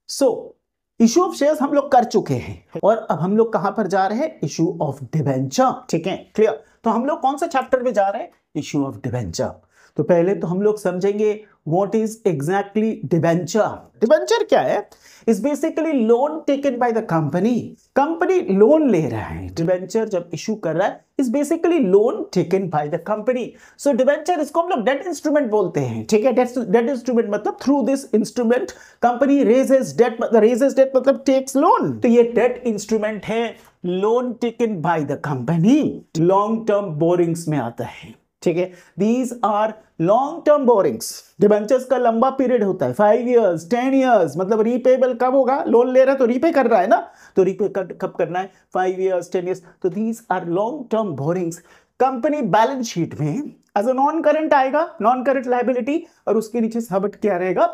So issue of shares हम लोग कर चुके हैं और अब हम लोग कहां पर जा रहे हैं, इशू ऑफ डिबेंचर। ठीक है, क्लियर। तो हम लोग कौन सा चैप्टर में जा रहे हैं, इशू ऑफ डिबेंचर। तो पहले तो हम लोग समझेंगे what is exactly debenture. Debenture क्या है, is basically loan taken by the company. Company loan ले रहा है, डिबेंचर जब इशू कर रहा है is basically loan taken by the company. So debenture इसको हम लोग डेट इंस्ट्रूमेंट बोलते हैं। ठीक है, डेट इंस्ट्रूमेंट मतलब through this instrument company raises debt, मतलब टेक्स लोन। तो ये डेट इंस्ट्रूमेंट है, loan taken by the company, long term borrowings में आता है। ठीक है, these are long term borrowings. Debentures का लंबा पीरियड होता है, 5 years 10 years, मतलब रीपेबल कब होगा, लोन ले रहा है तो रीपे कर रहा है ना, तो रीपे कब करना है, 5 years 10 years। तो these are long term borrowings. Company balance sheet में एज अ नॉन करंट आएगा, नॉन करंट लायबिलिटी, और उसके नीचे सबट क्या रहेगा,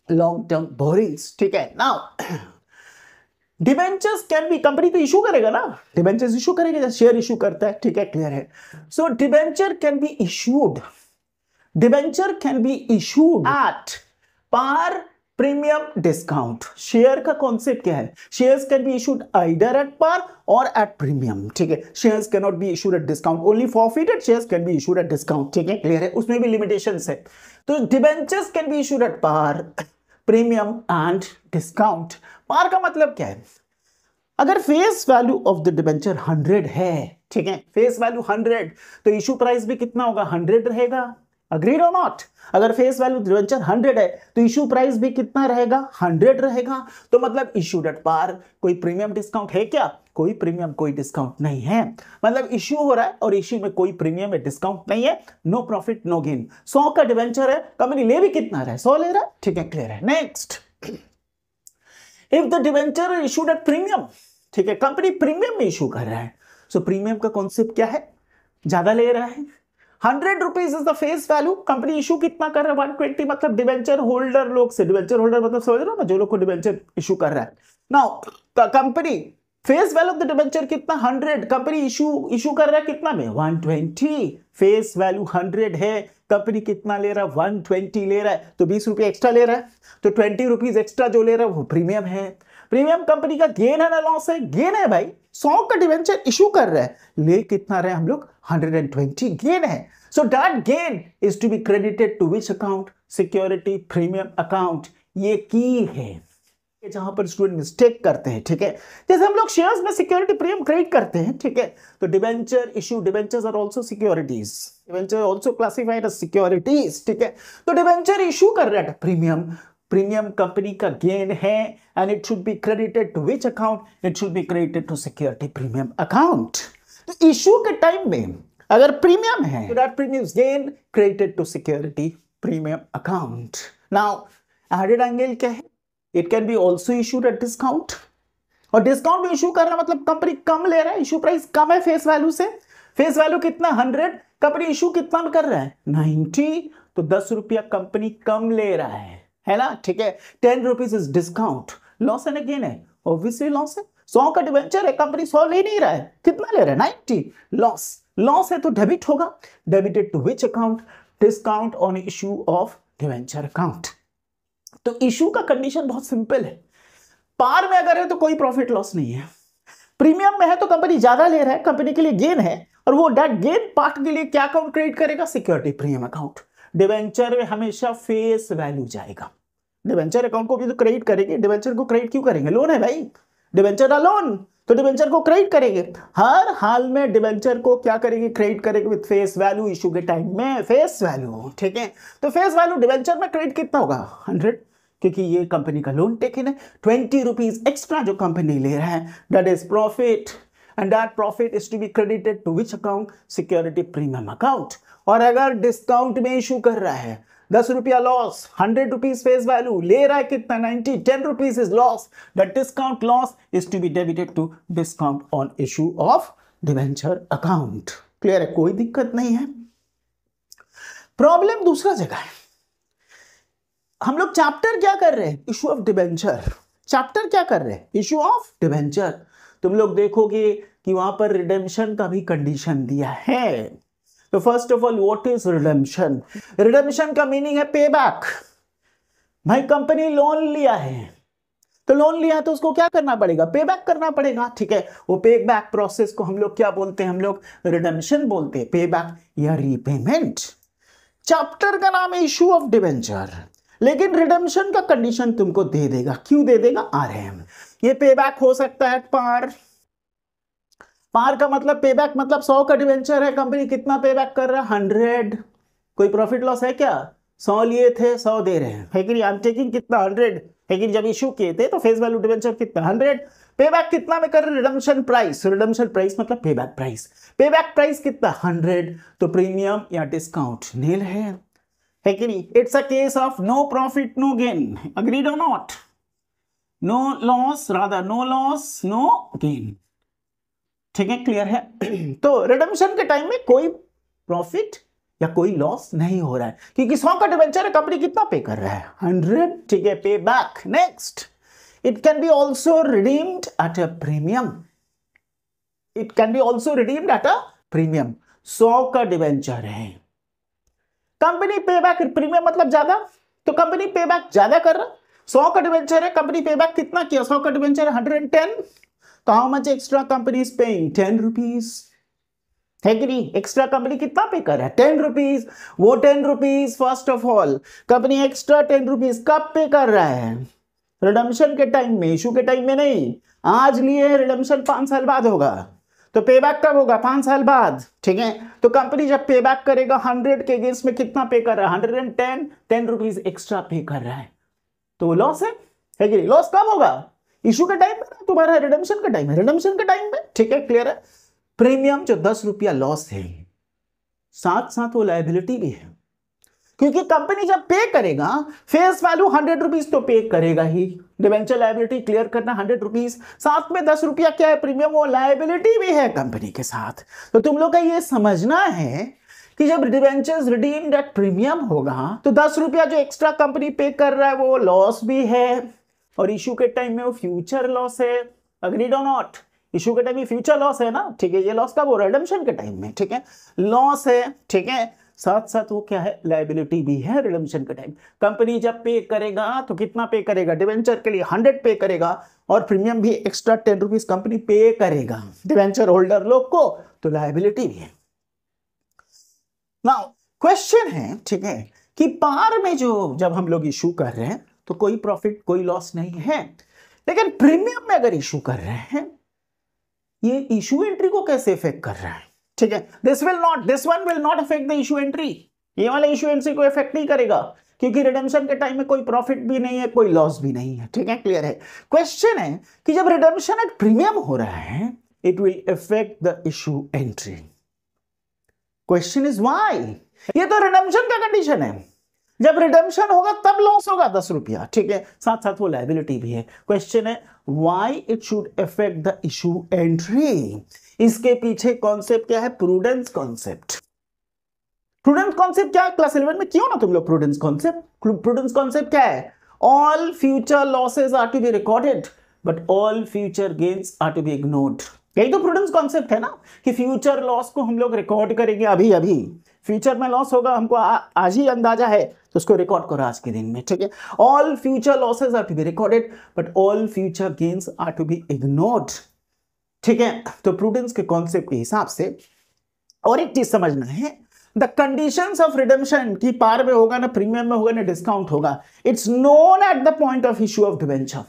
लॉन्ग टर्म बोरिंग्स। ठीक है, now debentures can B, company तो इशू करेगा ना, डिबेंचर्स इशू करेगा जैसे शेयर इशू करता है। ठीक है, क्लियर है। So debenture can be issued, debenture can be issued at par premium discount. Share का कॉन्सेप्ट क्या है, shares can be issued either at par और एट प्रीमियम। ठीक है, shares can not be issued at discount, only forfeited shares can be issued at discount. ठीक है, clear है, उसमें भी लिमिटेशंस है। तो debentures can be issued at par, premium and discount. Par का मतलब क्या है, अगर face value of the debenture 100 है, ठीक है, फेस वैल्यू 100, तो इशू प्राइस भी कितना होगा, 100 रहेगा। अग्रीड और नॉट, अगर फेस वैल्यू डिबेंचर 100 है तो इशू प्राइस भी कितना रहेगा, 100 रहेगा। तो मतलब इशूड एट पार, कोई प्रीमियम डिस्काउंट है क्या, कोई प्रीमियम कोई डिस्काउंट नहीं है। मतलब इश्यू हो रहा है और इश्यू में कोई प्रीमियम या डिस्काउंट नहीं है, नो प्रॉफिट नो गेन। 100 का डिबेंचर है, कंपनी ले भी कितना रहा है, 100 ले रहा है। ठीक है, क्लियर है। Next, if the debenture issued at premium, ठीक है, कंपनी प्रीमियम में इशू कर रहा है। सो प्रीमियम का कॉन्सेप्ट क्या है, ज्यादा ले रहा है, 100 rupees is the face value, company issue कितना कर रहा है, 120, मतलब डिबेंचर होल्डर लोग से, डिबेंचर होल्डर मतलब समझ रहे हो ना, जो लोग को डिबेंचर इशू कर रहा है। Now company face value of the debenture कितना, 100, कंपनी इशू कर रहा है कितना में, 120, फेस वैल्यू 100 है, कंपनी कितना ले रहा है, 120 ले रहा है, तो 20 रुपये एक्स्ट्रा ले रहा है, तो 20 रुपीज एक्स्ट्रा जो ले रहा है वो प्रीमियम है। प्रीमियम कंपनी का गेन है ना लॉस है, गेन है भाई, 100 का डिबेंचर इशू कर रहा है, ले कितना रहे हम लोग, 120 गेन है। So that gain is to be credited to which account, security premium account. ये की है जहां पर स्टूडेंट मिस्टेक करते हैं। ठीक है, जैसे हम लोग शेयर्स में सिक्योरिटी प्रीमियम क्रेडिट करते हैं, ठीक है, तो debenture issue, debentures are also securities, debenture also classified as securities. ठीक है, तो डिबेंचर इशू कर रहा है प्रीमियम, प्रीमियम कंपनी का गेन है and it should be credited to which account, it should be credited to security premium account. तो issue के टाइम में अगर प्रीमियम है तो that premium gain credited to security premium account. Now added angle क्या है, it can B also issued at discount, और discount में इशू करना मतलब कंपनी कम ले रहा है, इशू प्राइस कम है फेस वैल्यू से, फेस वैल्यू कितना 100, कंपनी इशू कितना में कर रहा है 90, तो 10 रुपया कंपनी कम ले रहा है ना। ठीक है, 10 रुपीज इज डिस्काउंट, लॉस है ना गेन है, ऑब्वियसली लॉस है। 100 का डिबेंचर है, कंपनी 100 ले नहीं रहा है, कितना ले रहा है 90, लॉस, लॉस है तो डेबिट होगा, debited to which account, discount on issue of debenture account. तो इशू का कंडीशन बहुत सिंपल है, पार में अगर है तो कोई प्रॉफिट लॉस नहीं है, प्रीमियम में है तो कंपनी ज्यादा ले रहा है, कंपनी के लिए गेन है, और वो डेट गेन पार्ट के लिए क्या अकाउंट क्रेडिट करेगा, सिक्योरिटी प्रीमियम अकाउंट। डिबेंचर में हमेशा फेस वैल्यू जाएगा, डिबेंचर अकाउंट को भी तो क्रेडिट करेंगे, डिबेंचर को क्रेडिट क्यों करेंगे, लोन है भाई, डिबेंचर का लोन, तो डिबेंचर को क्रेडिट करेंगे, हर हाल में डिबेंचर को क्या करेंगे, क्रेडिट करेंगे विद फेस वैल्यू, इशू के टाइम में फेस वैल्यू। ठीक है, तो फेस वैल्यू डिबेंचर में क्रेडिट कितना होगा 100, क्योंकि ये कंपनी का लोन टेकन है, 20 रुपीज एक्स्ट्रा जो कंपनी ले रहा है that is profit, and that profit is to be credited to which account, security premium account. और अगर डिस्काउंट में इशू कर रहा है 10 रुपया लॉस, 100 रुपीज फेस वैल्यू, ले रहा है कितना 90, 10 rupees is loss, that discount loss is to be debited to discount on issue of debenture account. Clear है, कोई दिक्कत नहीं है। प्रॉब्लम दूसरा जगह है, हम लोग चैप्टर क्या कर रहे हैं, इशू ऑफ डिबेंचर, चैप्टर क्या कर रहे हैं, इशू ऑफ डिबेंचर। तुम लोग देखोगे कि वहां पर रिडेम्पशन का भी कंडीशन दिया है। तो first of all what is redemption, redemption का मीनिंग है पे बैक। भाई कंपनी लोन लिया है, तो लोन लिया तो उसको क्या करना पड़ेगा, पे बैक करना पड़ेगा, ठीक है। वो पे बैक प्रोसेस को हम लोग क्या बोलते हैं, हम लोग रिडेम्पशन बोलते हैं, पे बैक या रीपेमेंट। चैप्टर का नाम है इशू ऑफ डिबेंचर, लेकिन रिडेम्पशन का कंडीशन तुमको दे देगा। क्यों दे देगा, आ रहे हैं। ये पे बैक हो सकता है पार, पार का मतलब पे बैक मतलब 100 का डिबेंचर है, कंपनी कितना पे बैक कर रहा है, 100। कोई प्रॉफिट लॉस है क्या, 100 लिए थे 100 दे रहे हैं, है कि नहीं। आई एम टेकिंग कितना 100, लेकिन जब इशू किए थे तो फेस वैल्यू डिबेंचर कितना 100, पे बैक कितना में कर रहे, रिडेम्पशन प्राइस, रिडेम्पशन प्राइस मतलब पे बैक प्राइस, पे बैक प्राइस कितना 100, तो प्रीमियम या डिस्काउंट नील है कि नहीं। It's a case of no profit no gain, agreed और not, no loss rather no loss no gain, ठीक है, क्लियर है। तो रिडेम्पशन के टाइम में कोई प्रॉफिट या कोई लॉस नहीं हो रहा है, क्योंकि 100 का डिबेंचर है, कंपनी कितना पे कर रहा है 100, ठीक है, पे back. Next, it can B also redeemed eight a premium, it can B also redeemed eight a premium. 100 का डिबेंचर है, कंपनी पे बैक, प्रीमियम मतलब ज्यादा, तो कंपनी पे बैक ज्यादा कर रहा है। 100 का डिबेंचर है, कंपनी पे बैक कितना किया, 100 का डिबेंचर है 110, तो how much extra company is paying 10 rupees, है कि नहीं। एक्स्ट्रा कंपनी कितना पे कर रहा है 10 रुपीज। वो 10 rupees first of all company extra 10 rupees कब पे कर रहा है, रिडेम्पशन के टाइम में, इशू के टाइम में नहीं। आज लिए रिडेम्पशन 5 साल बाद होगा, तो पे बैक कब होगा 5 साल बाद, ठीक है। तो कंपनी जब पे बैक करेगा 100 के अगेंस्ट में कितना पे कर रहा है 110, 10 रुपीज एक्स्ट्रा पे कर रहा है, तो वो लॉस है कि नहीं। लॉस कब होगा, इशू के टाइम में, तुम्हारा रिडेम्पशन का टाइम है, रिडेम्पशन के टाइम में, ठीक है, क्लियर है। प्रीमियम जो 10 रुपया लॉस है, साथ साथ वो लायबिलिटी भी है, क्योंकि कंपनी जब पे करेगा फेस वैल्यू 100 रुपीज तो पे करेगा ही, डिबेंचर लायबिलिटी क्लियर करना 100 रुपीज, साथ में 10 रुपया क्या है प्रीमियम, वो लायबिलिटी भी है कंपनी के साथ। तो तुम लोग का ये समझना है कि जब डिबेंचर्स रिडीम्ड एट प्रीमियम होगा तो 10 रुपया जो एक्स्ट्रा कंपनी पे कर रहा है वो लॉस भी है, और इशू के टाइम में वो फ्यूचर लॉस है, अग्रीड और नॉट। इशू के टाइम में फ्यूचर लॉस है ना, ठीक है, ये लॉस कब हो रहा है रिडेम्पशन के टाइम में, ठीक है, लॉस है, ठीक है, साथ साथ वो क्या है लायबिलिटी भी है रिडेम्पशन के टाइम। कंपनी जब पे करेगा तो कितना पे करेगा, डिबेंचर के लिए 100 पे करेगा, और प्रीमियम भी एक्स्ट्रा 10 रुपीज कंपनी पे करेगा डिबेंचर होल्डर लोग को, तो लायबिलिटी भी है। नाउ क्वेश्चन है, ठीक है, कि पार में जो जब हम लोग इशू कर रहे हैं तो कोई प्रॉफिट कोई लॉस नहीं है, लेकिन प्रीमियम में अगर इशू कर रहे हैं ये इशू एंट्री को कैसे इफेक्ट कर रहा है, ठीक है। This one will not affect the issue entry, ये वाला इशू एंट्री को इफेक्ट नहीं करेगा, क्योंकि रिडेम्पशन के टाइम में कोई प्रॉफिट भी नहीं है कोई लॉस भी नहीं है, ठीक है, क्लियर है। क्वेश्चन है कि जब रिडेम्पशन एट प्रीमियम हो रहा है it will effect the issue entry. Question is why, ये तो रिडेम्पशन का कंडीशन है, जब रिडेम्पशन होगा तब लॉस होगा 10 रुपया, ठीक है, साथ साथ वो लायबिलिटी भी है। क्वेश्चन है why it should effect the issue entry, इसके पीछे कॉन्सेप्ट क्या है, प्रूडेंस कॉन्सेप्ट। प्रूडेंस कॉन्सेप्ट क्या है, क्लास 11 में क्यों ना तुम लोग प्रूडेंस कॉन्सेप्ट। प्रूडेंस कॉन्सेप्ट क्या है, all future losses are to be recorded but all future gains are to be ignored. यही तो प्रूडेंस कॉन्सेप्ट है ना, कि फ्यूचर लॉस को हम लोग रिकॉर्ड करेंगे अभी अभी, फ्यूचर में लॉस होगा हमको आज ही अंदाजा है तो उसको रिकॉर्ड करो आज के दिन में, ठीक है। All future losses are to be recorded but all future gains are to be ignored, ठीक है। तो प्रूडेंस के कॉन्सेप्ट के हिसाब से और एक चीज समझना है, द कंडीशंस ऑफ रिडेम्पशन की पार में होगा ना प्रीमियम में होगा ना डिस्काउंट होगा, it's known at the point of issue of debenture.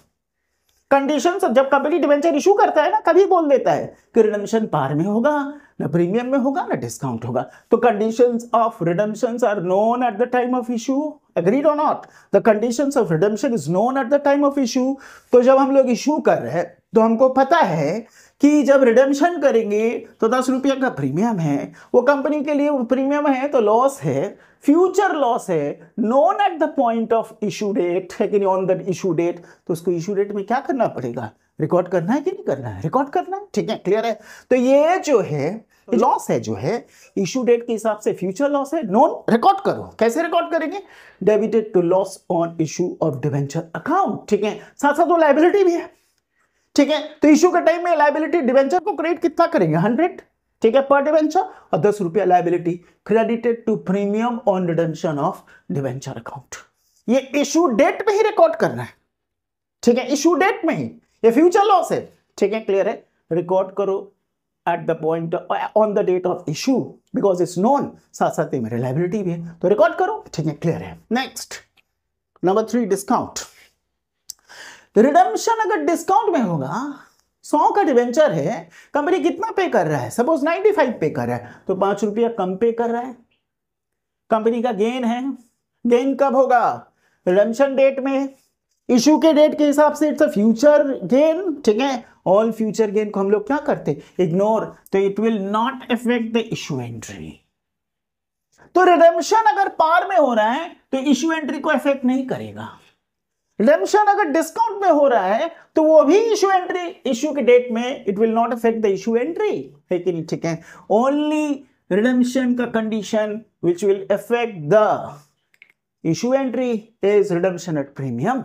Conditions जब कंपनी डिबेंचर इशू करता है ना कभी बोल देता है कि रिडेम्पशन पार में होगा ना प्रीमियम में होगा ना डिस्काउंट होगा, तो conditions of redemption are known at the time of issue, agreed और not. The conditions of redemption is known at the time of issue. तो जब हम लोग इशू कर रहे हैं तो हमको पता है कि जब रिडेम्पशन करेंगे तो 10 रुपया का प्रीमियम है, वो कंपनी के लिए वो प्रीमियम है तो लॉस है, फ्यूचर लॉस है, known at the point of issue date है कि नहीं, ऑन द इशू डेट। तो उसको इशू डेट में क्या करना पड़ेगा, रिकॉर्ड करना है कि नहीं करना है, रिकॉर्ड करना है, ठीक है, क्लियर है। तो ये जो है लॉस है जो है इशू डेट के हिसाब से फ्यूचर लॉस है, नोन रिकॉर्ड करो। कैसे रिकॉर्ड करेंगे, debited to loss on issue of debenture account, ठीक है, साथ साथ वो लायबिलिटी भी है, ठीक है। तो इशू के टाइम में लायबिलिटी डिबेंचर को क्रेडिट कितना करेंगे 100, ठीक है, पर डिबेंचर, और 10 रुपया liability credited to premium on redemption of debenture account. ये इशू डेट में ही रिकॉर्ड करना है, ठीक है, इशू डेट में ही, ये फ्यूचर लॉस है, ठीक है, क्लियर है। रिकॉर्ड करो at the point on the date of issue because it's known, साथ साथ में रिलायबिलिटी भी है, तो रिकॉर्ड करो, ठीक है, क्लियर है। Next number 3, discount. रिडम्पशन अगर डिस्काउंट में होगा, 100 का डिवेंचर है, कंपनी कितना पे कर रहा है, सपोज 95 पे कर रहा है, तो 5 रुपया कम पे कर रहा है, कंपनी का गेन है। गेन कब होगा, रिडम्पशन डेट में, इशू के डेट के हिसाब से इट्स अ फ्यूचर गेन, ठीक है। ऑल फ्यूचर गेन को हम लोग क्या करते, इग्नोर, तो it will not affect the issue entry. तो रिडम्पशन अगर पार में हो रहा है तो इशू एंट्री को अफेक्ट नहीं करेगा। रिडम्पशन अगर डिस्काउंट में हो रहा है तो वो भी इशू एंट्री, इशू के डेट में it will not affect the issue entry, है कि नहीं, ठीक है। ओनली रिडम्पशन का condition which will affect the issue entry is redemption at premium,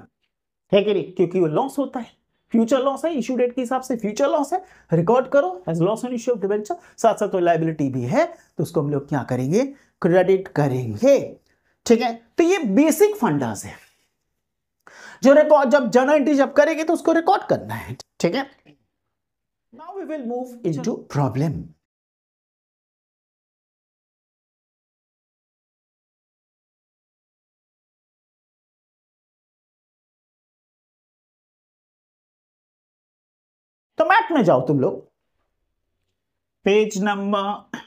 है कि नहीं, क्योंकि वो लॉस होता है, फ्यूचर लॉस है, इशू डेट के हिसाब से फ्यूचर लॉस है, रिकॉर्ड करो as loss on issue of debenture. साथ साथ तो लायबिलिटी भी है, तो उसको हम लोग क्या करेंगे, क्रेडिट करेंगे, ठीक है। तो ये बेसिक फंडास है जो रिकॉर्ड, जब जर्नल एंट्री जब करेंगे तो उसको रिकॉर्ड करना है, ठीक है। Now we will move into problem. तो मैथ में जाओ तुम लोग, page number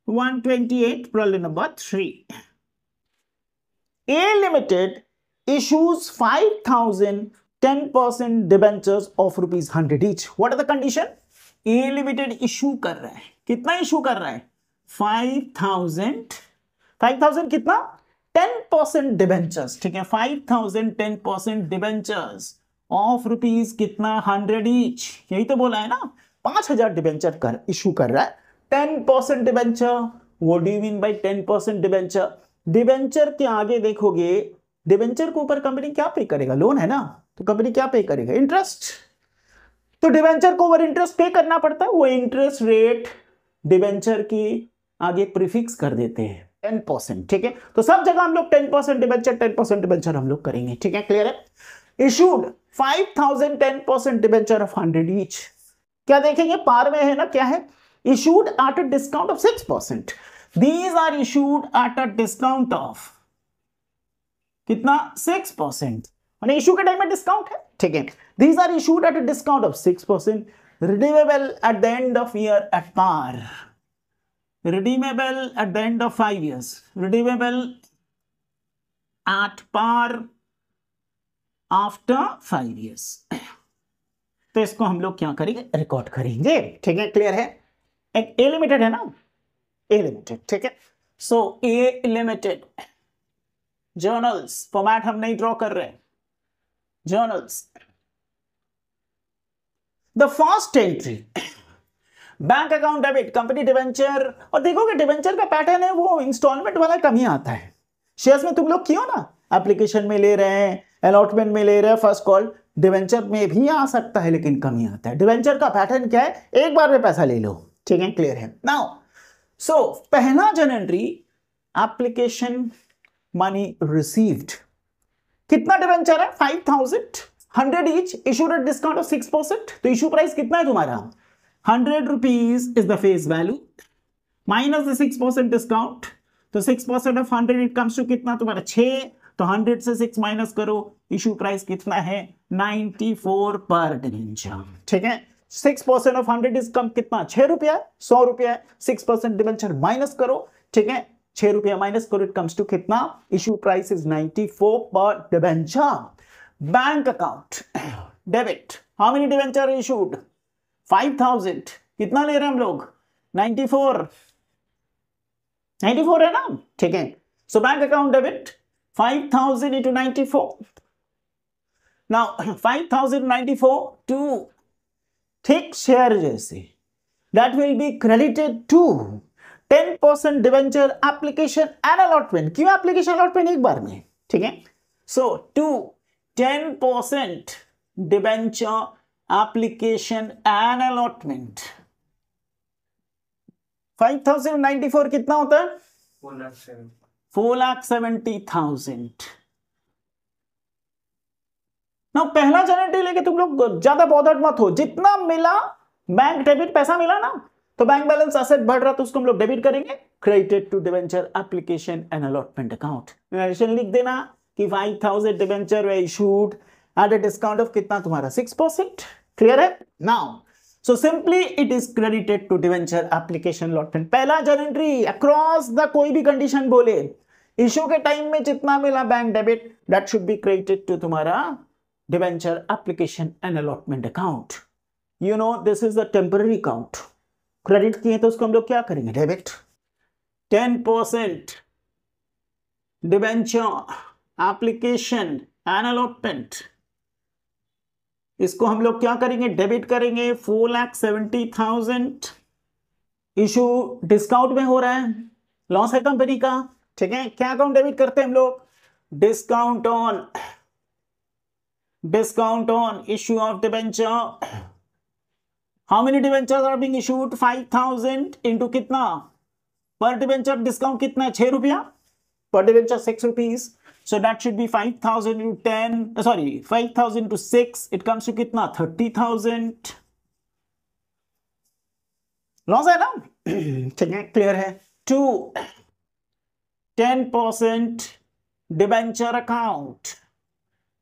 128, problem number 3। A Limited issues 5,000 10% debentures of rupees 100 each. What are the condition? A Limited issue कर रहा है, कितना issue कर रहा है, 5,000 कितना, 10% debentures, ठीक है, 5,000 10% debentures of rupees कितना, 100 each, यही तो बोला है ना, 5,000 डिबेंचर कर इशू कर रहा है, 10% debenture. What do you mean by 10% debenture? Debenture के आगे देखोगे, डिबेंचर के ऊपर कंपनी क्या पे करेगा, लोन है ना, तो कंपनी क्या पे करेगा, इंटरेस्ट। तो डिबेंचर को ओवर इंटरेस्ट पे करना पड़ता है, वो इंटरेस्ट रेट डिबेंचर की आगे प्रीफिक्स कर देते हैं 10%, ठीक है। तो सब जगह हम लोग 10% डिबेंचर 10% डिबेंचर हम लोग करेंगे, ठीक है, क्लियर है। इशूड 5,000 10% डिबेंचर ऑफ 100 ईच, क्या देखेंगे, पार में है ना, क्या है, issued at a discount of 6%. These are issued at a discount of कितना, 6%, यानी इशू के टाइम में डिस्काउंट है, ठीक है। These are issued at a discount of 6%, redeemable at the end of year at par, redeemable at the end of 5 years, redeemable at par after 5 years। तो इसको हम लोग क्या करेंगे, रिकॉर्ड करेंगे, ठीक है, क्लियर है। एक ए लिमिटेड है ना, ए लिमिटेड, ठीक है। सो ए लिमिटेड जर्नल्स, फॉर्मेट हम नहीं ड्रॉ कर रहे, journals, the first entry bank account debit, company debenture, और देखोगे डिवेंचर का पैटर्न है वो इंस्टॉलमेंट वाला कम ही आता है। शेयर्स में तुम लोग क्यों ना, एप्लीकेशन में ले रहे हैं, अलॉटमेंट में ले रहे हैं, फर्स्ट कॉल, डिवेंचर में भी आ सकता है लेकिन कम ही आता है। डिवेंचर का पैटर्न क्या है, एक बार में पैसा ले लो, ठीक है, क्लियर है। नाउ सो पहला journal entry, application money received, कितना डिवेंचर है, 5,000 100 each, issued at discount of 6%, तो इशू प्राइस कितना है तुम्हारा, 100 rupees is the face value minus the 6% discount, तो 6% ऑफ 100 इट कम्स टू कितना तुम्हारा 6, तो 100 से 6 माइनस करो, इशू प्राइस कितना है 94 पर डिवेंचर, ठीक है। 6% ऑफ 100 इज कम कितना, 6 रुपया, 100 रुपया, 6% डिवेंचर माइनस करो, ठीक है, 6 रुपया माइनस करो, इट कम्स टू कितना, इशू प्राइस इज 94 पर debenture. Bank account debit, how many debenture issued, 5,000, कितना ले रहे हैं हम लोग, 94 है ना, ठीक है। So bank account debit 5,000 into 94. Now 5,094 to thick share जैसे, that will be credited to 10% debenture application and allotment. क्यों एप्लीकेशन अलॉटमेंट एक बार में, ठीक है। So to 10% debenture application and allotment, 5,094 कितना होता है, 4,70,000, ना पहला जनरल लेके तुम लोग ज्यादा बॉदर्ड मत हो, जितना मिला बैंक डेबिट पैसा मिला ना, तो बैंक बैलेंस एसेट बढ़ रहा तो उसको हम लोग डेबिट करेंगे, credited to debenture application and allotment account. Addition लिख देना कि 5000 debenture were issued at a discount of कितना तुम्हारा 6%। क्लियर है now? So simply it is credited to debenture application allotment. पहला जनरल अक्रॉस द कोई भी कंडीशन बोले, इशू के टाइम में जितना मिला bank debit that should be credited to तुम्हारा debenture application and allotment account. You know this is the temporary account, credit किए तो उसको हम लोग क्या करेंगे, debit. 10% debenture application and allotment, इसको हम लोग क्या करेंगे, डेबिट करेंगे। 4,70,000 इशू डिस्काउंट में हो रहा है, लॉस है कंपनी का, ठीक है। क्या अकाउंट डेबिट करते हैं हम लोग, discount on issue of debenture. How many debentures are being issued, 5,000 into कितना पर डिवेंचर, डिस्काउंट कितना है 6 रुपया per debenture, 6 rupees. So that should be 5,000 into 10, sorry 5,000 into 6, it comes to कितना 30,000। लॉस है ना, ठीक है, क्लियर है। 2 10% debenture account,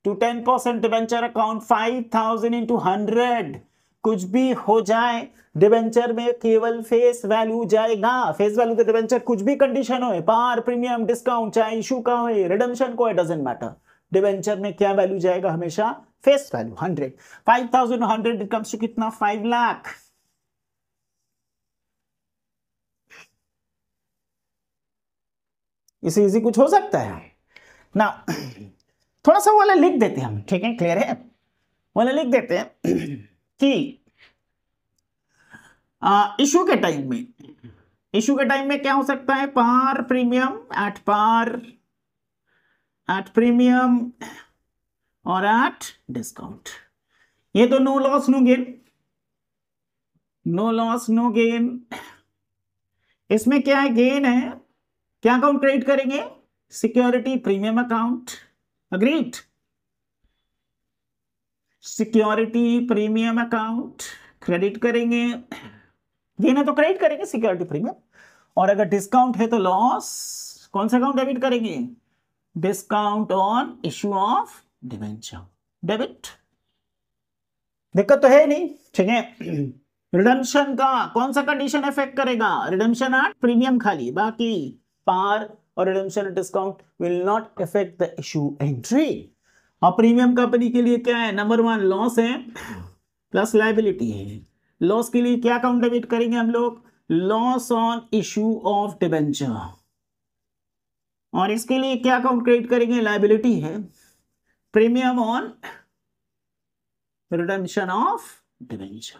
to 10% debenture account 5,000 into 100, कुछ भी हो जाए डिवेंचर में केवल फेस वैल्यू जाएगा। फेस वैल्यू तो डिवेंचर कुछ भी कंडीशन हो, पार प्रीमियम डिस्काउंट चाहे इशू का हो रिडेम्पशन को, डजंट मैटर, डिवेंचर में क्या वैल्यू जाएगा, हमेशा face value 100। 5,100 it comes to कितना 5 लाख। इससे इजी कुछ हो सकता है ना। थोड़ा सा वाला लिख देते हैं हम, ठीक है, क्लियर है, वाला लिख देते हैं कि इशू के टाइम में क्या हो सकता है, पार प्रीमियम, एट प्रीमियम और एट डिस्काउंट। ये तो no loss no gain, no loss no gain. इसमें क्या है, गेन है, क्या अकाउंट क्रेडिट करेंगे, security premium account, agreed, security premium account credit करेंगे, गेन है तो क्रेडिट करेंगे सिक्योरिटी प्रीमियम। और अगर डिस्काउंट है तो लॉस, कौन सा अकाउंट डेबिट करेंगे, discount on issue of debenture, debit. दिक्कत तो है नहीं, ठीक है। रिडेम्पशन का कौन सा कंडीशन इफेक्ट करेगा, रिडेम्पशन एट प्रीमियम खाली, बाकी पार और redemption discount will not effect the issue entry. और प्रीमियम कंपनी के लिए क्या है, नंबर 1 लॉस है प्लस लायबिलिटी है। लॉस के लिए क्या अकाउंट डेबिट करेंगे हम लोग, loss on issue of debenture. और इसके लिए क्या अकाउंट क्रेडिट करेंगे, लायबिलिटी है, premium on redemption of debenture.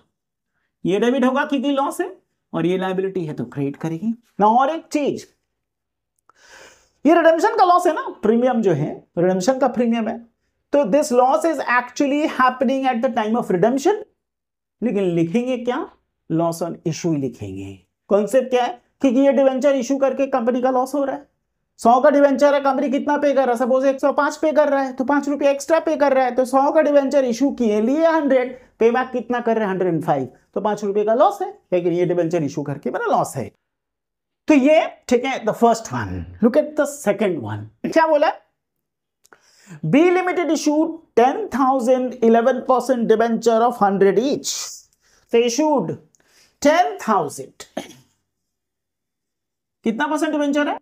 ये डेबिट होगा क्योंकि लॉस है, और ये लायबिलिटी है तो क्रेडिट करेंगे ना। और एक चीज, ये रिडेम्पशन का लॉस है ना, प्रीमियम जो है रिडेम्पशन का प्रीमियम है, तो this loss is actually happening at the time of redemption, लेकिन लिखेंगे क्या, लॉस ऑन इशू लिखेंगे। कॉन्सेप्ट क्या है, क्योंकि ये डिवेंचर इशू करके कंपनी का लॉस हो रहा है। 100 का डिवेंचर है, कंपनी कितना पे कर रहा है, सपोज 105 पे कर रहा है तो 5 रुपए एक्स्ट्रा पे कर रहा है, तो 100 का डिवेंचर इशू किए लिए 100, पे बैक कितना कर रहे हैं 105, तो 5 रुपए का लॉस है, लेकिन ये डिवेंचर इशू करके मेरा लॉस है। तो ये ठीक है, the first one. Look at the second one, क्या बोला, B limited issued 10,000 11% debenture of 100 each. तो इशूड 10,000, कितना परसेंट डिवेंचर है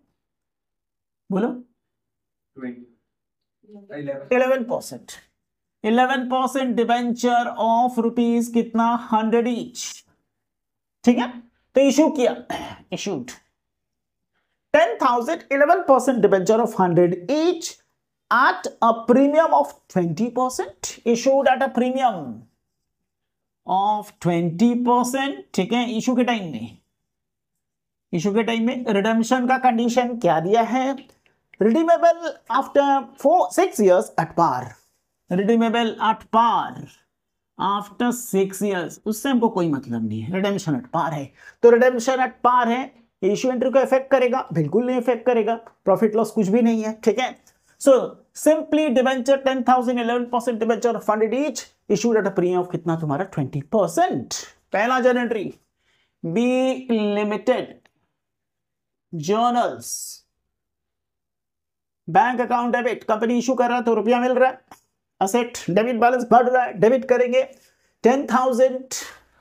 बोलो, 11%। 11% डिवेंचर ऑफ रुपीज कितना 100 ईच, ठीक है। तो इशू किया, issued 10,000 11% debenture of 100 each at a premium of 20%, issued at a premium of 20%, ठीक है। इशू के टाइम में रिडेम्पशन का कंडीशन क्या दिया है, redeemable after 6 years at par, redeemable at par after 6 years, उससे हमको कोई मतलब नहीं है, रिडेम्पशन एट पार है। तो रिडेम्पशन एट पार है, इशू एंट्री को इफेक्ट करेगा, बिल्कुल नहीं इफेक्ट करेगा, प्रॉफिट लॉस कुछ भी नहीं है, ठीक है। So simply debenture 10,000 11% debenture funded each issued at a premium of कितना तुम्हारा 20%। पहला journal B limited journals bank account debit, company issue कर रहा है तो रुपया मिल रहा है, असेट डेबिट बैलेंस बढ़ रहा है, डेबिट करेंगे 10,000,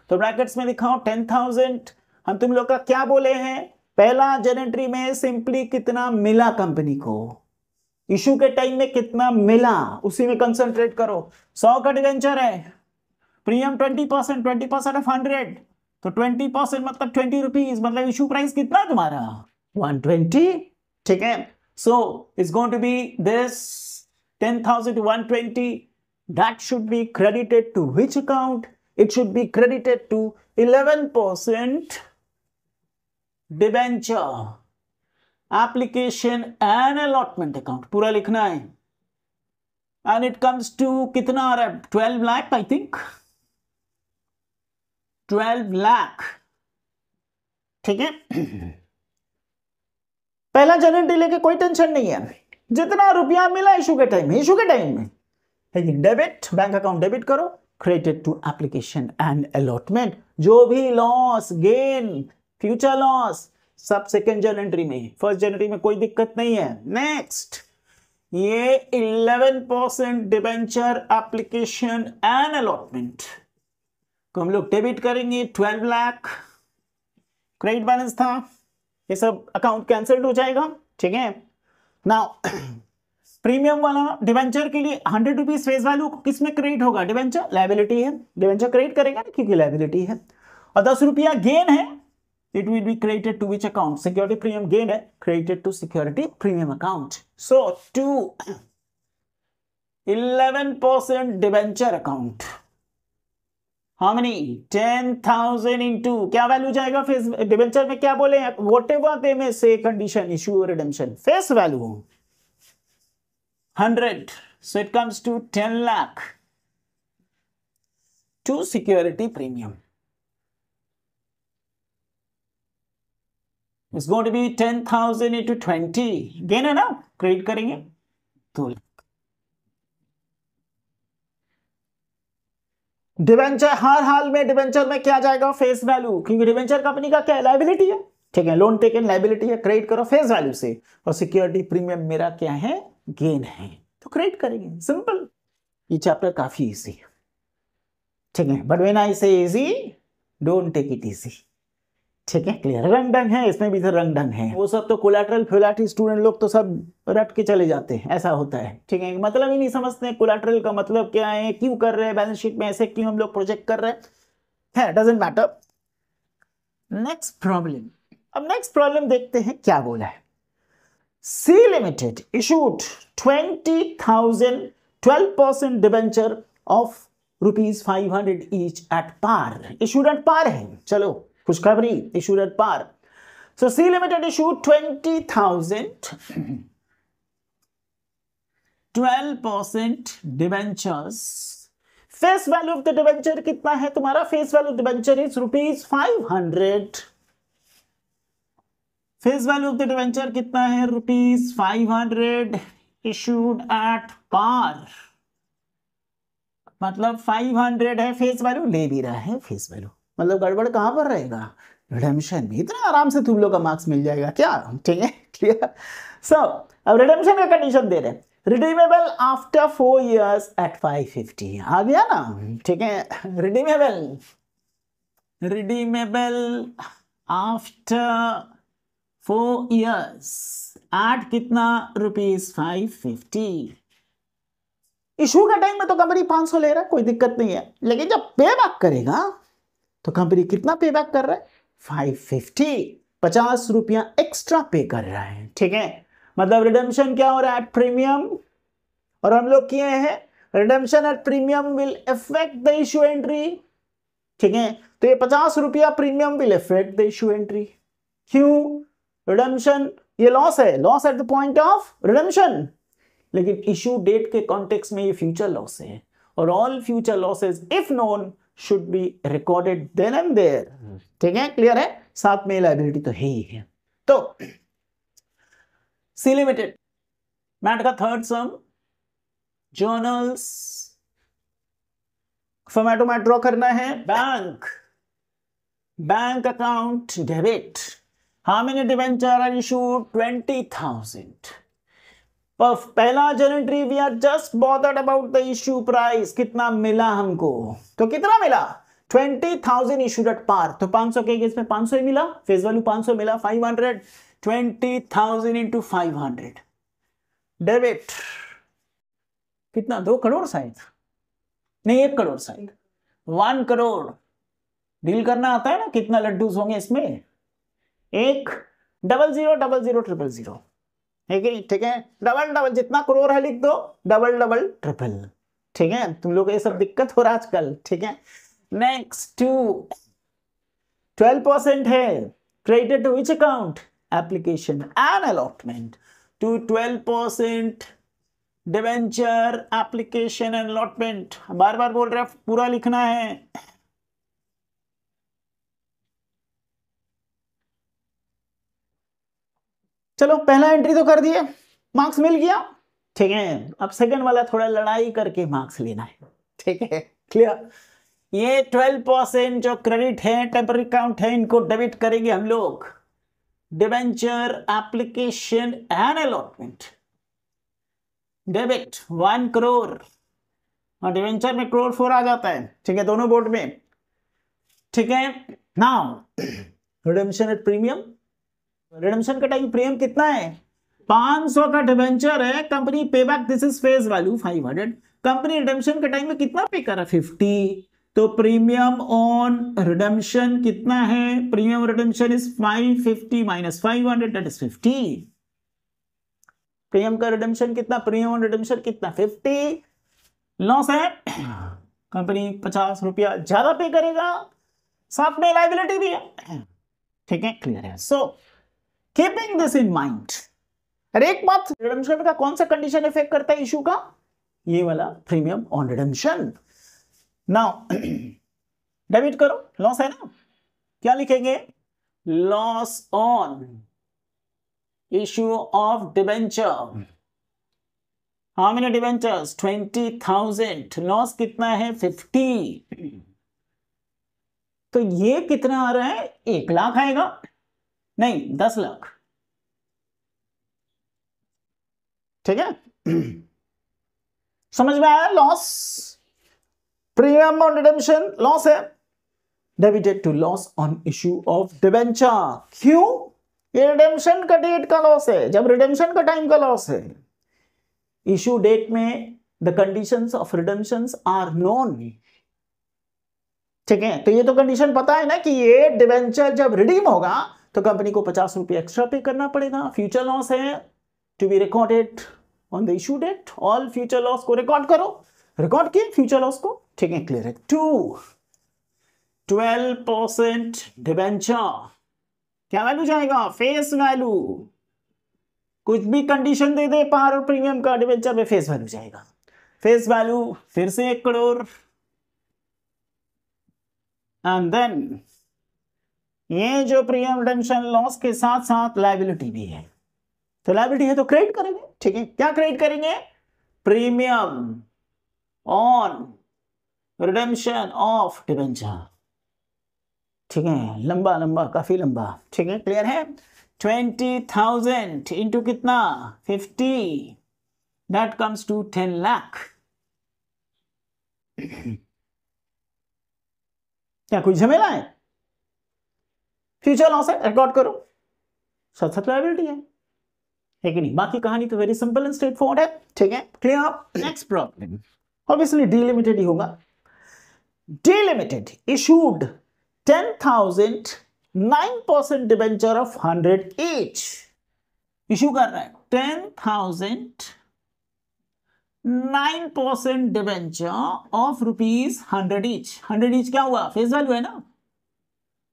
तो ब्रैकेट्स में दिखाओ 10,000। हम तुम लोग का क्या बोले हैं, पहला जनरल में सिंपली कितना मिला कंपनी को, इशू के टाइम में कितना मिला उसी में कंसंट्रेट करो। 100 का डिवेंचर है, प्रीमियम 20%, 20% ऑफ 100, तो 20% मतलब 20 रुपीज, मतलब इशू प्राइस कितना तुम्हारा 120। ठीक है, so it's going to be this 10,000 to 120, that should be credited to which account? It should be credited to 11% debenture application and allotment account, पूरा लिखना है। एंड इट कम्स टू कितना आ रहा है, 12 लाख आई थिंक, 12 लाख। ठीक है, पहला जनरल लेके कोई टेंशन नहीं है, जितना रुपया मिला इशू के टाइम में, इशू के टाइम में डेबिट, बैंक अकाउंट डेबिट करो, credit to application and allotment, जो भी लॉस गेन फ्यूचर लॉस सब सेकेंड जनरल में, फर्स्ट जनरल में कोई दिक्कत नहीं है। नेक्स्ट, ये 11% डिबेंचर एप्लीकेशन एंड अलॉटमेंट को हम लोग डेबिट करेंगे, 12 लाख क्रेडिट बैलेंस था, ये सब अकाउंट कैंसिल हो जाएगा। ठीक है, नाउ प्रीमियम वाला डिबेंचर के लिए 100 रुपीज फेस वैल्यू किसमें क्रेडिट होगा, डिबेंचर लायबिलिटी है, डिबेंचर क्रेडिट करेगा ना क्योंकि लायबिलिटी है, और 10 रुपया गेन है, it will be credited to which account, security premium gain है, credited to security premium account. So to 11% debenture account, how many, 10,000 into क्या वैल्यू जाएगा फेस डिबेंचर में, क्या बोले हैं, whatever they may say condition issue or redemption, face value 100, so it comes to 10 lakh to security premium. It's going to be 10,000 into 20, gain है ना, credit करेंगे 2 lakh. Debenture हर हाल में डिबेंचर में क्या जाएगा, फेस वैल्यू, क्योंकि डिबेंचर कंपनी का क्या है, लायबिलिटी है। ठीक है, लोन टेकन लायबिलिटी है, क्रेडिट करो फेस वैल्यू से, और सिक्योरिटी प्रीमियम मेरा क्या है, गेन है, तो क्रेडिट करेंगे, सिंपल। ये चैप्टर काफी इजी है। ठीक है, but when I say easy don't take it easy. ठीक है, क्लियर, रंग ढंग है इसमें भी, तो रंग ढंग है, वो सब तो कोलैटरल फ्यूलाटी स्टूडेंट लोग तो सब रट के चले जाते हैं, ऐसा होता है। ठीक है, मतलब ही नहीं समझते कोलैटरल का मतलब क्या है, क्यों कर रहे हैं बैलेंस शीट में ऐसे, क्यों हम लोग प्रोजेक्ट कर रहे हैं, डजंट मैटर। नेक्स्ट प्रॉब्लम, अब नेक्स्ट प्रॉब्लम देखते हैं क्या बोला है। C limited issued 20,000 12% debenture of ₹500 each at par, issued at par है, चलो खुशखबरी, issued at par. So C Limited issued 20,000 12% debentures. Face value of the debenture कितना है तुम्हारा, face value of the debenture is ₹500. Face value of the debenture कितना है, ₹500 issued at par, मतलब 500 है फेस वैल्यू, ले भी रहा है फेस वैल्यू, मतलब गड़बड़ कहां पर रहेगा, रिडेम्पशन में। इतना आराम से तुम लोग का मार्क्स मिल जाएगा क्या, ठीक है, क्लियर। सो अब रिडेम्पशन का कंडीशन दे रहे हैं, रिडीमेबल आफ्टर 4 years एट 550, आ गया ना, ठीक है, रिडीमेबल आफ्टर 4 years एट कितना, ₹550। इशू का टाइम में तो कंपनी 500 ले रहा है, कोई दिक्कत नहीं है, लेकिन जब पे बैक करेगा तो कंपनी कितना पे बैक कर रहा है, 550, 50 रुपया एक्स्ट्रा पे कर रहा है। ठीक है, मतलब रिडेम्पशन क्या हो रहा है, प्रीमियम, और हम लोग किए हैं redemption at premium will affect the issue entry. ठीक है, तो ये 50 रुपया premium will affect the issue entry, क्यों, रिडेम्पशन ये लॉस है, loss eight the point of redemption, लेकिन इशू डेट के कॉन्टेक्स्ट में ये फ्यूचर लॉस है, और all future losses if known should be recorded then and there। ठीक है, क्लियर है, साथ में लायबिलिटी तो है ही है। तो सी लिमिटेड मैट का थर्ड सम जर्नल्स, फॉर्मेट में ड्रॉ करना है। Bank account debit, how many debenture are issued? 20,000। पहला journal entry, we are just bothered about the issue price, कितना मिला हमको? तो कितना मिला? 20,000 इशूड एट पार। तो 500 के केस में 500 ही मिला, फेस वैल्यू 500 मिला, 500, 20,000 इंटू 500 डेबिट कितना? 2 करोड़ शायद, नहीं 1 करोड़ शायद, 1 करोड़। डील करना आता है ना, कितना लड्डूस होंगे इसमें? 1 00000000, है कि? ठीक है, डबल डबल जितना करोड़ है लिख दो, डबल डबल ट्रिपल। ठीक है, तुम लोग ये सब दिक्कत हो रहा आजकल। ठीक है, नेक्स्ट 12% है, credited to which account? Application and allotment to 12% debenture application and allotment. बार बार बोल रहे हैं, पूरा लिखना है। चलो पहला एंट्री तो कर दिए, मार्क्स मिल गया। ठीक है, अब सेकंड वाला थोड़ा लड़ाई करके मार्क्स लेना है। ठीक है, क्लियर? ये 12% जो क्रेडिट है, टेम्पररी अकाउंट है, इनको डेबिट करेंगे हम लोग debenture application and allotment. Debit 1 crore, और डिबेंचर में करोड़ 4 आ जाता है। ठीक है, दोनों बोर्ड में। ठीक है, now redemption at premium. Redemption का टाइम प्रीमियम कितना है? 500 का डिबेंचर है, कंपनी पे back, this is face value 500। Company redemption के टाइम में कितना पे कर रहा है? 50। तो प्रीमियम ऑन रिडेम्पशन कितना है? Premium redemption is 550 minus 500, that is 50। Premium का रिडेम्पशन कितना? प्रीमियम ऑन रिडेम्पशन कितना? 50। लॉस है, कंपनी 50 रुपया ज्यादा पे करेगा, साथ में लायबिलिटी भी है। ठीक है, क्लियर है? So keeping this in mind, अरे एक बात, रिडेम्पशन का कौन सा कंडीशन इफेक्ट करता है इशू का? ये वाला premium on redemption. Now debit करो, लॉस है ना, क्या लिखेंगे? Loss on issue of debenture. How many debentures? 20,000। Loss कितना है? 50। तो ये कितना आ रहा है? 1 लाख आएगा, नहीं 10 लाख। ठीक है, समझ में आया? Loss, premium on redemption loss है, debited to loss on issue of debenture. क्यों? ये रिडेम्पशन का डेट का लॉस है, जब रिडेम्पशन का टाइम का लॉस है। इश्यू डेट में the conditions of redemptions are known. ठीक है, तो ये तो कंडीशन पता है ना कि ये डिबेंचर जब रिडीम होगा तो कंपनी को 50 रुपये एक्स्ट्रा पे करना पड़ेगा। फ्यूचर लॉस है, to be recorded on the issue date. All future loss को रिकॉर्ड करो, रिकॉर्ड किए फ्यूचर लॉस को। ठीक है, क्लियर है? 12% डिबेंचर, क्या वैल्यू जाएगा? Face value. कुछ भी कंडीशन दे दे पार और प्रीमियम का, डिबेंचर में फेस वैल्यू जाएगा। फेस वैल्यू फिर से 1 करोड़, एंड देन ये जो प्रीमियम रिडेम्पशन लॉस के साथ साथ लायबिलिटी भी है, तो लायबिलिटी है तो क्रेडिट करेंगे। ठीक है, क्या क्रेडिट करेंगे? Premium on redemption of debenture. ठीक है, लंबा लंबा, काफी लंबा। ठीक है, क्लियर है? 20,000 इंटू कितना? 50, दैट कम्स टू 10 लाख। क्या कोई झमेला है? फ्यूचर लॉस है, रिकॉर्ड करो, साथ साथ लायबिलिटी है कि नहीं? बाकी कहानी तो very simple and straightforward है। ठीक है, clear? Next problem obviously D Limited ही होगा। D Limited issued 10,000 9% debenture of 100 each. Issue कर रहा है 10,000 9% debenture of rupees 100 each. 100 each क्या हुआ? फेस वैल्यू है ना,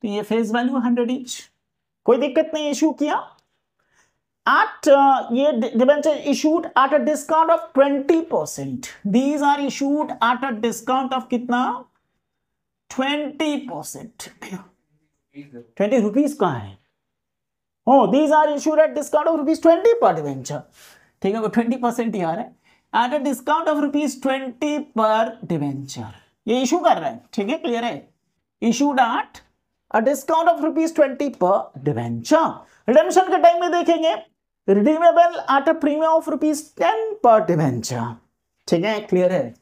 तो ये फेस वैल्यू 100 ईच। कोई दिक्कत नहीं, इशू किया at ये debenture issued at a discount of 20%. These are issued at a discount of कितना? 20%. 20 रुपीज का है। Oh, these are issued at discount of rupees 20 per debenture. ठीक है, वो 20% ही आ रहा है। एट अ डिस्काउंट ऑफ ₹20 पर डिवेंचर। ये इशू कर रहा है, ठीक है, क्लियर है। Issued at a discount of ₹20 पर डिवेंचर। रिडेम्पशन के टाइम में देखेंगे redeemable eight a premium of ₹10 पर डिवेंचर, ठीक है, क्लियर है।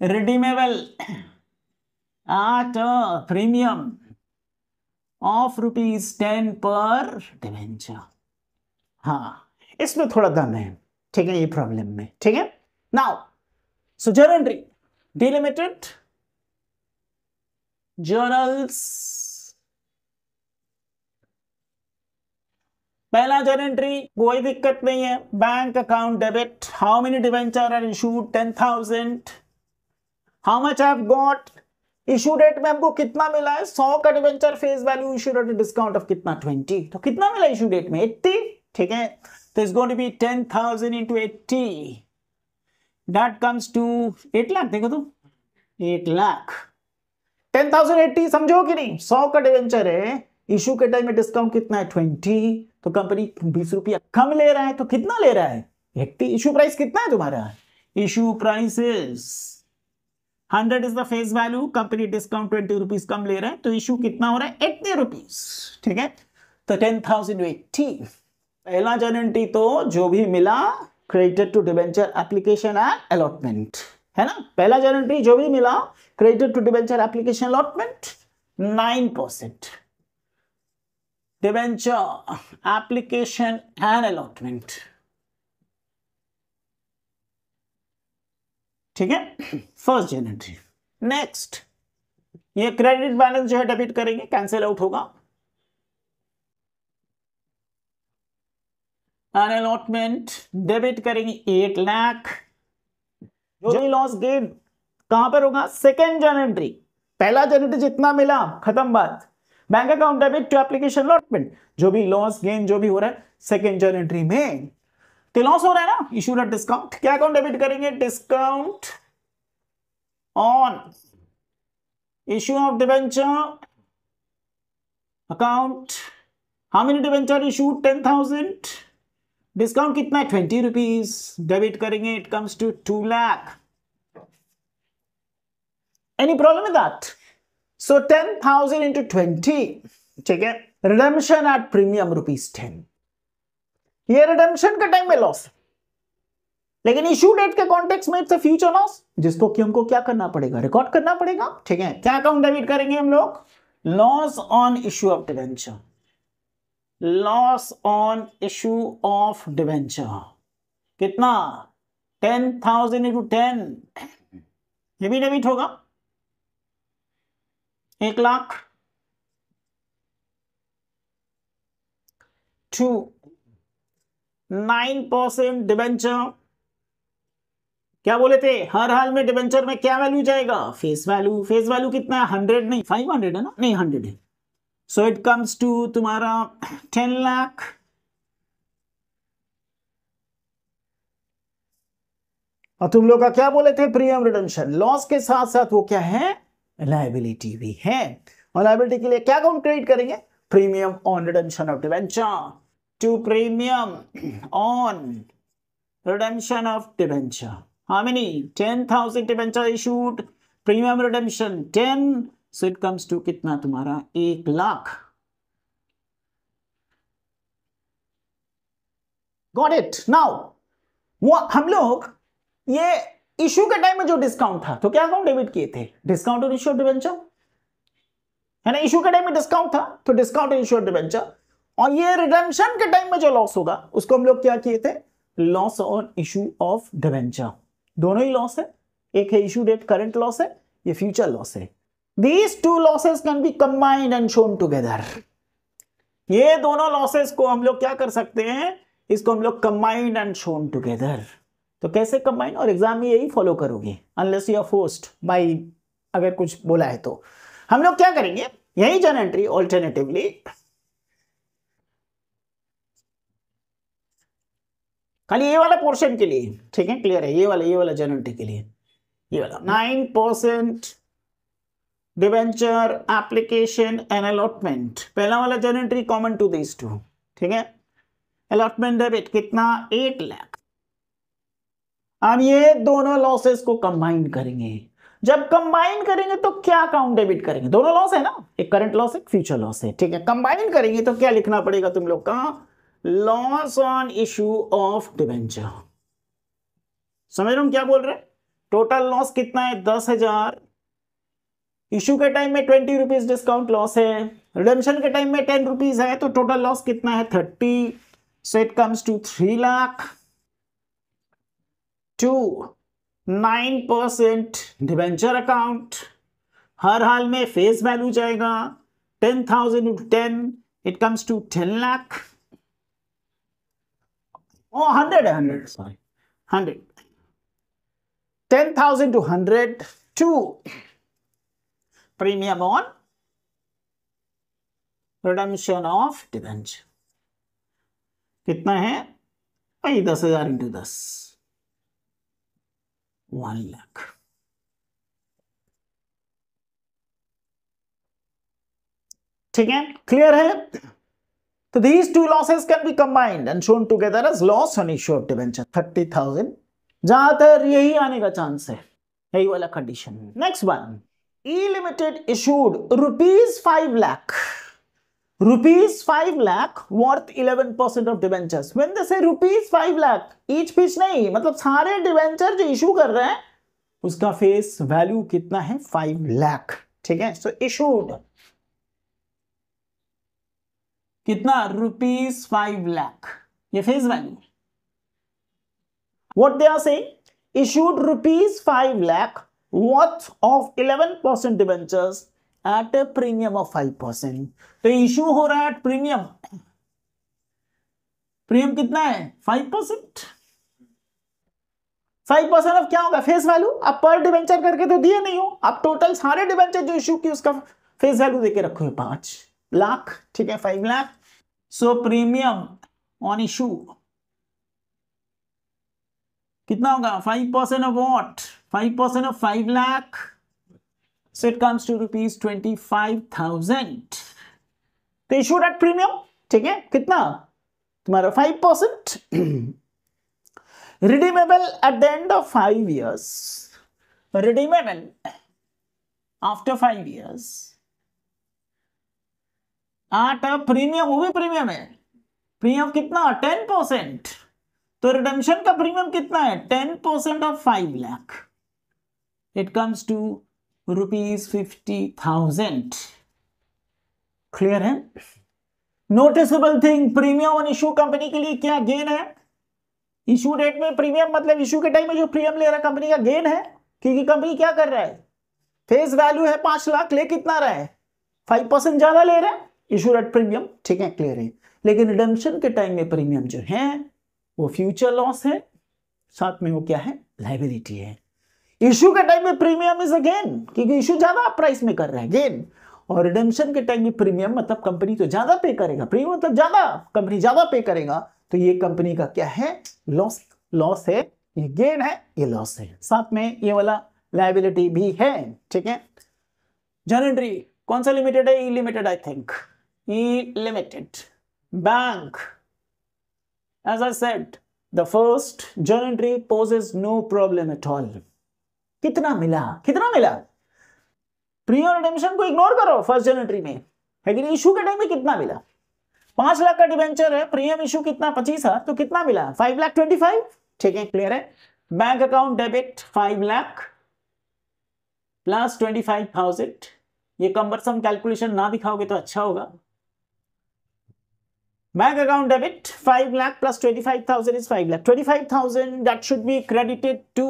Redeemable eight a premium of ₹10 पर डिवेंचर। हाँ, इसमें थोड़ा दम है, ठीक है, ये प्रॉब्लम में, ठीक है। Now so journal entry D limited journals. पहला जर्नल एंट्री कोई दिक्कत नहीं है, bank account debit, how many debenture are issued 10,000, how much I have got, issue date में हमको कितना मिला है, 100 का debenture face value issued at discount of कितना 20, तो कितना मिला इशू डेट में 80, ठीक है। तो it's going to be 10,000 into 80, that comes to 8 lakh. देखो तो 8 लाख 10,000 80 समझो कि नहीं, 100 का डिवेंचर है, इशू के टाइम में डिस्काउंट कितना है 20, तो कंपनी 20 रुपया कम ले रहा है, तो कितना ले रहा है 80। इशू प्राइस कितना है तुम्हारा, issue price is 100 is the face value, company discount 20 rupees कम ले रहा है, तो इशू कितना हो रहा है 80 रुपीज, ठीक है। तो 10,000 to 80। पहला जर्नल एंट्री तो जो भी मिला credited to debenture application and allotment, है ना। पहला जर्नल एंट्री जो भी मिला credited to debenture application allotment 9%, debenture application and allotment, ठीक है, फर्स्ट जर्नल एंट्री। नेक्स्ट ये क्रेडिट बैलेंस जो है डेबिट करेंगे, कैंसिल आउट होगा, एंड अलॉटमेंट डेबिट करेंगे 8 लाख। जो भी लॉस गेन कहां पर होगा, सेकेंड जर्नल एंट्री। पहला जर्नल एंट्री जितना मिला खत्म बात, bank account debit to application allotment, जो भी लॉस गेन जो भी हो रहा है सेकेंड जर्नल एंट्री में, तो लॉस हो रहा है ना, इशू एट डिस्काउंट, क्या अकाउंट डेबिट करेंगे, discount on issue of debenture account, how many debenture issued 10,000, discount कितना है 20 रुपीज, डेबिट करेंगे, it comes to 2 lakh. Any problem with that? So 10,000 into 20, ठीक है, रिडेम्पशन एट प्रीमियम ₹10। ये रिडेम्पशन के time में लॉस, लेकिन इशू डेट के कॉन्टेक्स्ट में इट्स अ फ्यूचर लॉस, जिसको कि हमको क्या करना पड़ेगा, रिकॉर्ड करना पड़ेगा, ठीक है। क्या अकाउंट डेबिट करेंगे हम लोग, loss on issue of debenture, loss on issue of debenture कितना 10,000 into 10, ये भी डेबिट होगा 1 लाख टू 9% डिबेंचर। क्या बोले थे, हर हाल में डिबेंचर में क्या वैल्यू जाएगा, फेस वैल्यू। फेस वैल्यू कितना है 100 नहीं 500 है ना, नहीं 100 है, सो इट कम्स टू तुम्हारा 10 लाख। और तुम लोग का क्या बोले थे, प्रीमियम रिडेम्पशन, लॉस के साथ साथ वो क्या है, लायबिलिटी भी है, और लायबिलिटी के लिए क्या अकाउंट क्रेडिट करेंगे, premium on redemption of debenture to premium on redemption of debenture. How many? 10,000 debenture issued, premium redemption 10, so it comes to कितना तुम्हारा 1 लाख। Got it? Now वो हम लोग ये इशू के टाइम में जो डिस्काउंट था, तो क्या अकाउंट डेबिट किए थे, डिस्काउंट और इशू ऑफ डिबेंचर, है ना। इशू के टाइम में डिस्काउंट था, तो डिस्काउंट और इशू ऑफ डिबेंचर, और ये रिडेम्पशन के टाइम में जो लॉस होगा उसको हम लोग क्या किए थे, loss on issue of debenture. दोनों ही लॉस है, एक है इशू डेट करंट लॉस है, ये फ्यूचर लॉस है। These two losses can be combined and shown together। ये दोनों लॉसेस को हम लोग क्या कर सकते हैं, इसको हम लोग कंबाइंड एंड शोन टुगेदर। तो कैसे कंबाइन, और एग्जाम में यही फॉलो करोगे unless you are forced by, अगर कुछ बोला है तो। हम लोग क्या करेंगे, यही जर्नल एंट्री ऑल्टरनेटिवली खाली ये वाला पोर्शन के लिए, ठीक है, क्लियर है, ये वाला जर्नल एंट्री के लिए, ये वाला 9% डिबेंचर एप्लीकेशन एंड अलॉटमेंट, पहला वाला journal entry common to this two, ठीक है। अलॉटमेंट डेबिट कितना 8 लाख, अब ये दोनों लॉसेस को कंबाइन करेंगे। जब कंबाइन करेंगे तो क्या अकाउंट डेबिट करेंगे? दोनों लॉस है ना, एक करंट लॉस है, फ्यूचर लॉस है, ठीक है। कंबाइन करेंगे तो क्या लिखना पड़ेगा तुम लोग का? Loss on issue of debenture. समझ रहे हो क्या बोल रहे हैं? टोटल लॉस कितना है? 10,000। इशू के टाइम में 20 रुपीज डिस्काउंट लॉस है, रिडेम्पशन के टाइम में 10 रुपीज है, तो टोटल लॉस कितना है? 30। So it comes to 3 lakh to 9% debenture account. हर हाल में फेस वैल्यू जाएगा 10,000 into 10, it comes to 10 lakh. Oh 100 sorry 100। 10,000 to 100 to premium on redemption of debenture। कितना है भाई? 10,000 into 10, 1 लाख। ठीक है, क्लियर है? तो these two losses can be combined and shown together as loss on issue of debenture 30,000। ज्यादातर यही आने का चांस है, यही वाला condition. Next one, E limited issued ₹5 lakh, ₹5 lakh worth 11% of debentures। When they say ₹5 lakh, each pitch नहीं, मतलब सारे डिवेंचर जो इशू कर रहे हैं उसका फेस वैल्यू कितना है? 5 लाख। ठीक है, सो इशूड कितना? ₹5 लाख, ये face value. What they are saying? Issued ₹5 lakh worth of 11% debentures at a premium of 5%। तो इशू हो रहा है एट प्रीमियम। प्रीमियम कितना है? 5%। 5% ऑफ क्या होगा? Face value. अब पर डिबेंचर करके तो दिए नहीं हो, अब टोटल सारे डिबेंचर जो इशू की उसका फेस वैल्यू देके रखो है 5 लाख। ठीक है, 5 lakh. So premium on issue कितना होगा? 5% of what? 5% of 5 lakh. So it comes to ₹25,000। तो इशूड एट प्रीमियम। ठीक है, कितना तुम्हारा? 5%। Redeemable at the end of 5 years। Redeemable after 5 years eight a premium. वो भी प्रीमियम है। प्रीमियम कितना? 10%। तो रिडेम्पशन का प्रीमियम कितना है? 10% of 5 lakh. It comes to ₹50,000। Clear है? Noticeable thing, premium on issue company के लिए क्या गेन है? इशू डेट में प्रीमियम मतलब इशू के टाइम में जो प्रीमियम ले रहा है कंपनी का गेन है, क्योंकि कंपनी क्या कर रहा है? फेस वैल्यू है 5 लाख, ले कितना रहा है? 5% ज्यादा ले रहा है, इशू एट प्रीमियम। ठीक है, क्लियर है। लेकिन रिडेम्पशन के टाइम में प्रीमियम जो है वो फ्यूचर लॉस है, साथ में वो क्या है? लायबिलिटी है। इशू के टाइम में प्रीमियम इज अ गेन, क्योंकि इशू ज्यादा प्राइस में कर रहा है, गेन। और रिडेम्पशन के टाइम में प्रीमियम मतलब कंपनी तो ज्यादा पे करेगा, प्रीमियम मतलब ज्यादा, कंपनी ज्यादा पे करेगा, तो ये कंपनी का क्या है? लॉस। लॉस है, ये गेन है, ये लॉस है, साथ में ये वाला लायबिलिटी भी है। ठीक है, जनरल कौन सा लिमिटेड है? E limited, I think E limited bank. As I said, the first journal entry poses no problem at all। कितना मिला? कितना मिला? प्रीमियम रिडेम्पशन को इग्नोर करो फर्स्ट जर्नल एंट्री में, लेकिन इशू के टाइम में कितना मिला? 5 लाख का डिबेंचर है, प्रीमियम इशू कितना? 25,000, तो कितना मिला? 5,25,000। ठीक है, क्लियर है। Bank account debit 5 lakh plus 25,000। ये कम्बरसम कैलकुलेशन ना दिखाओगे तो अच्छा होगा। Bank account debit 5 lakh plus 25,000 is 5 lakh। 25,000 that should be credited to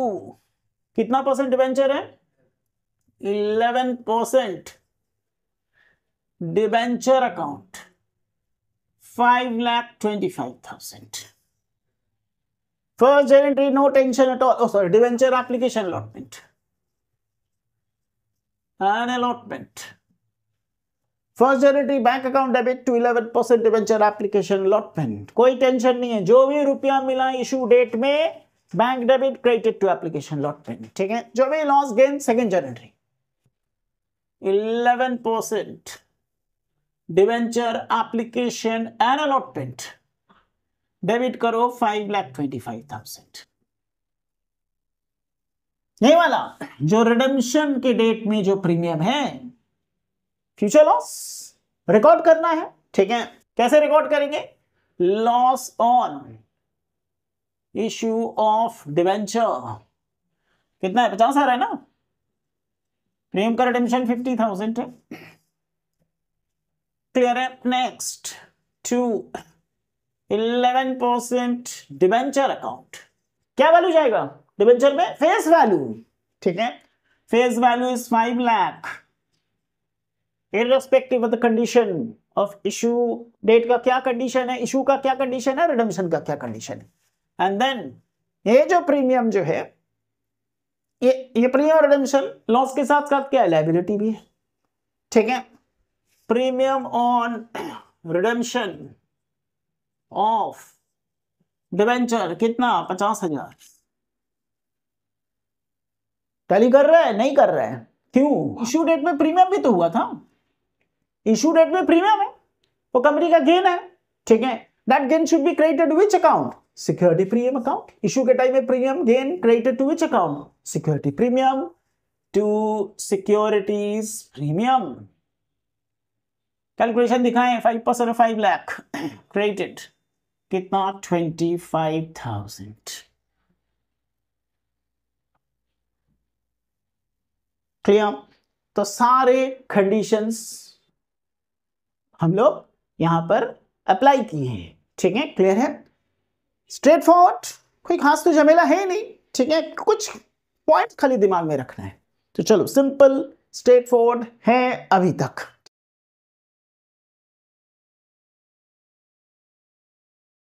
कितना परसेंट डिबेंचर है? 11% debenture account 5,25,000। First journal entry no tension at all. Sorry, debenture application allotment, and allotment. First journal bank account debit to 11% debenture application allotment. कोई tension नहीं है, जो भी रुपया मिला issue date में bank debit credited to application allotment. ठीक है, जो भी loss gain second journal 11% debenture application and allotment debit करो 5,25,000। ये वाला जो रिडेम्पशन के डेट में जो प्रीमियम है फ्यूचर लॉस रिकॉर्ड करना है, ठीक है। कैसे रिकॉर्ड करेंगे? Loss on issue of debenture कितना है? 50 आ रहा है ना। प्रीमियम का रिडेम्पशन 50,000 है। क्लियर है? Next two 11% debenture account. क्या वैल्यू जाएगा डिवेंचर में? फेस वैल्यू, ठीक है। Face value is 5 lakh irrespective of the condition of issue. Debt का क्या कंडीशन है, इशू का क्या कंडीशन है, रिडेम्पशन का क्या कंडीशन है। एंड देन ये जो प्रीमियम जो है ये प्रीमियम रिडेम्पशन लॉस के साथ साथ क्या है? लायबिलिटी भी है, ठीक है। Premium on redemption of debenture कितना? 50,000। टैली कर रहा है? नहीं कर रहा है। क्यों? इशू डेट में प्रीमियम भी तो हुआ था। इशू डेट में प्रीमियम है, वो कंपनी का गेन है, ठीक है। That gain should be credited which account? Security premium account. Issue के टाइम में premium gain credited to which account? Security premium to securities premium. Calculation दिखाएं। 5% ऑफ 5 लाख क्रेडिटेड कितना? 25,000। क्लियर? तो सारे कंडीशंस हम लोग यहां पर अप्लाई किए हैं, ठीक है। क्लियर है? स्ट्रेट फॉरवर्ड, कोई खास तो झमेला है नहीं, ठीक है। कुछ पॉइंट खाली दिमाग में रखना है। तो चलो सिंपल स्ट्रेट फॉरवर्ड है अभी तक।